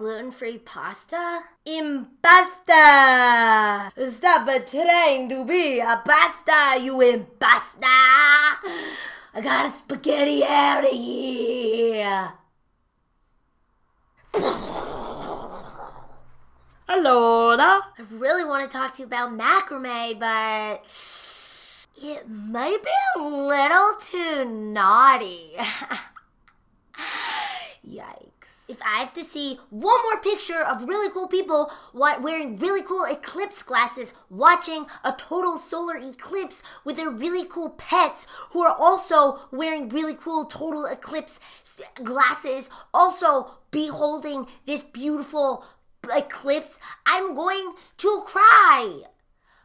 gluten-free pasta? Impasta! Stop trying to be a pasta, you impasta! I got a spaghetti out of here! Hello there. I really want to talk to you about macrame, but it might be a little too naughty. Yikes. If I have to see one more picture of really cool people wearing really cool eclipse glasses watching a total solar eclipse with their really cool pets who are also wearing really cool total eclipse glasses, also beholding this beautiful eclipse, I'm going to cry.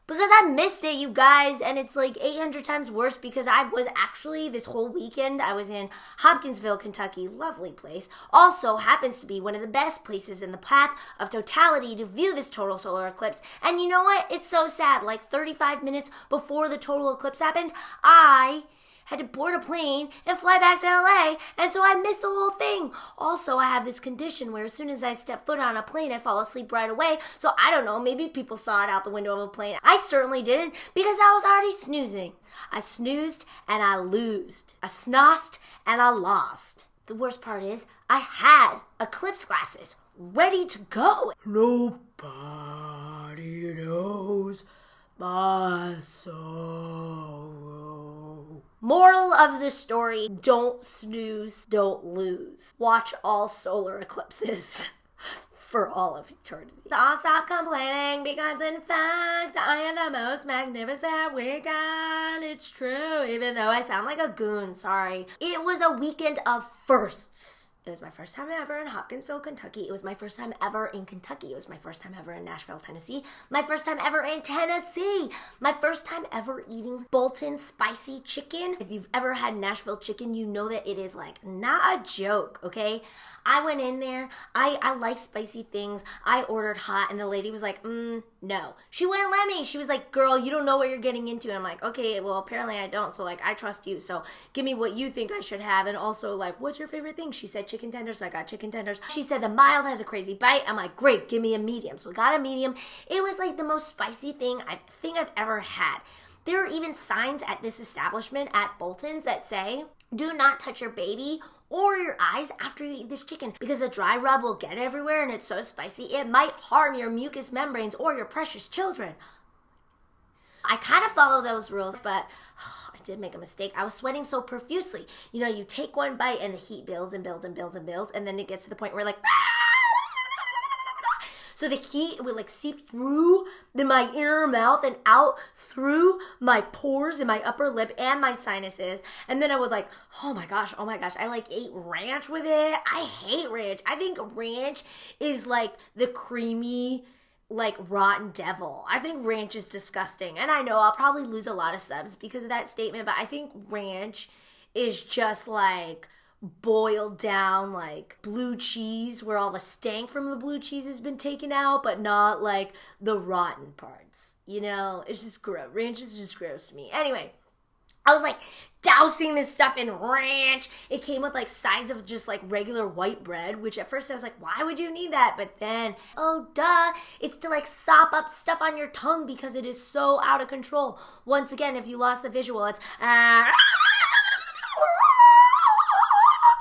Because I missed it, you guys, and it's like 800 times worse because I was actually, this whole weekend, I was in Hopkinsville, Kentucky, lovely place. Also happens to be one of the best places in the path of totality to view this total solar eclipse. And you know what? It's so sad. Like 35 minutes before the total eclipse happened, I had to board a plane and fly back to LA, and so I missed the whole thing. Also, I have this condition where as soon as I step foot on a plane, I fall asleep right away. So I don't know, maybe people saw it out the window of a plane. I certainly didn't because I was already snoozing. I snoozed and I loosed. I snossed and I lost. The worst part is I had eclipse glasses ready to go. Nobody knows my sorrow. Moral of the story, don't snooze, don't lose. Watch all solar eclipses for all of eternity. I'll stop complaining because in fact I am the most magnificent weekend. It's true, even though I sound like a goon, sorry. It was a weekend of firsts. It was my first time ever in Hopkinsville, Kentucky. It was my first time ever in Kentucky. It was my first time ever in Nashville, Tennessee. My first time ever in Tennessee. My first time ever eating Bolton spicy chicken. If you've ever had Nashville chicken, you know that it is like not a joke, okay? I went in there. I like spicy things. I ordered hot and the lady was like, no. She wouldn't let me. She was like, girl, you don't know what you're getting into. And I'm like, okay, well, apparently I don't. So like, I trust you. So give me what you think I should have. And also like, what's your favorite thing? She said chicken tenders. So I got chicken tenders. She said the mild has a crazy bite. I'm like, great, give me a medium. So I got a medium. It was like the most spicy thing I've ever had. There are even signs at this establishment at Bolton's that say, do not touch your baby or your eyes after you eat this chicken because the dry rub will get everywhere and it's so spicy it might harm your mucous membranes or your precious children. I kind of follow those rules, but I did make a mistake. I was sweating so profusely. You know, you take one bite and the heat builds and builds and builds and builds, and then it gets to the point where like, so the heat would like seep through my inner mouth and out through my pores in my upper lip and my sinuses. And then I would like, oh my gosh, I like ate ranch with it. I hate ranch. I think ranch is like the creamy, like rotten devil. I think ranch is disgusting. And I know I'll probably lose a lot of subs because of that statement, but I think ranch is just like boiled down like blue cheese where all the stank from the blue cheese has been taken out, but not like the rotten parts. You know, it's just gross. Ranch is just gross to me. Anyway, I was like dousing this stuff in ranch. It came with like sides of just like regular white bread, which at first I was like, why would you need that? But then, oh duh, it's to like sop up stuff on your tongue because it is so out of control. Once again, if you lost the visual, it's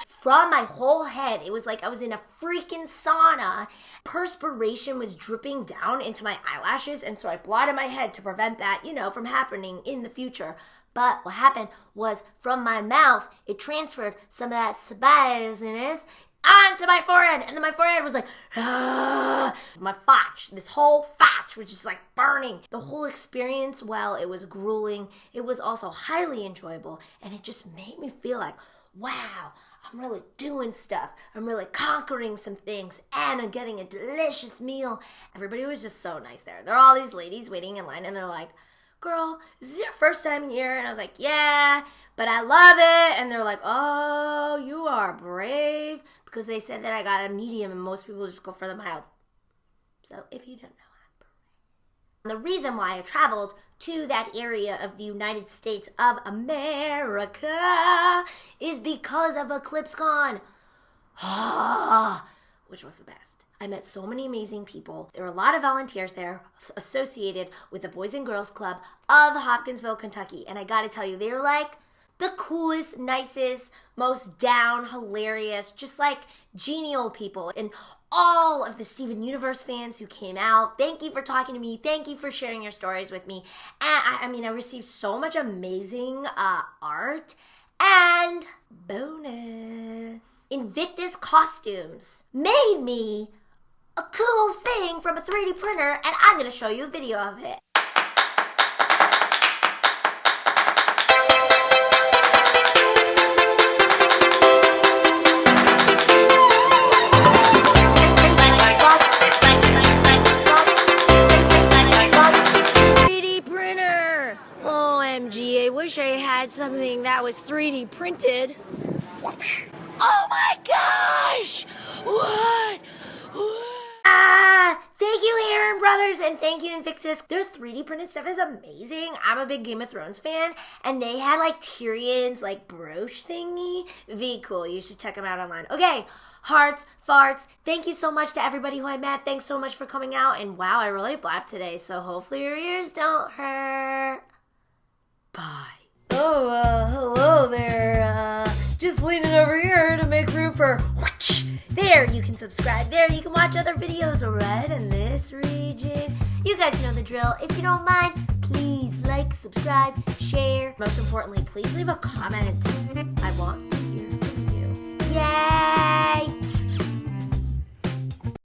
from my whole head. It was like I was in a freaking sauna. Perspiration was dripping down into my eyelashes, and so I blotted my head to prevent that, you know, from happening in the future. But what happened was from my mouth, it transferred some of that spiciness onto my forehead, and then my forehead was like, my fotch, this whole fotch was just like burning. The whole experience, while it was grueling, it was also highly enjoyable, and it just made me feel like, wow, I'm really doing stuff. I'm really conquering some things, and I'm getting a delicious meal. Everybody was just so nice there. There are all these ladies waiting in line, and they're like, girl, is this your first time here? And I was like, yeah, but I love it. And they're like, oh, you are brave, because they said that I got a medium, and most people just go for the mild. So if you don't know, I'm brave. The reason why I traveled to that area of the United States of America is because of EclipseCon, which was the best. I met so many amazing people. There were a lot of volunteers there associated with the Boys and Girls Club of Hopkinsville, Kentucky. And I gotta tell you, they were like the coolest, nicest, most down, hilarious, just like genial people. And all of the Steven Universe fans who came out, thank you for talking to me. Thank you for sharing your stories with me. And I received so much amazing art. And bonus, Invictus Costumes made me a cool thing from a 3D printer, and I'm going to show you a video of it. OMG, I wish I had something that was 3D printed. Oh my gosh! What? Thank you, Aaron Brothers, and thank you, Invictus. Their 3D printed stuff is amazing. I'm a big Game of Thrones fan, and they had like Tyrion's like brooch thingy. Very cool. You should check them out online. Okay, hearts, farts. Thank you so much to everybody who I met. Thanks so much for coming out. And wow, I really blapped today, so hopefully your ears don't hurt. Bye. Oh, hello there. Just leaning over here to make room for whoosh. There, you can subscribe. There, you can watch other videos right in this region. You guys know the drill. If you don't mind, please like, subscribe, share. Most importantly, please leave a comment. I want to hear from you. Yay!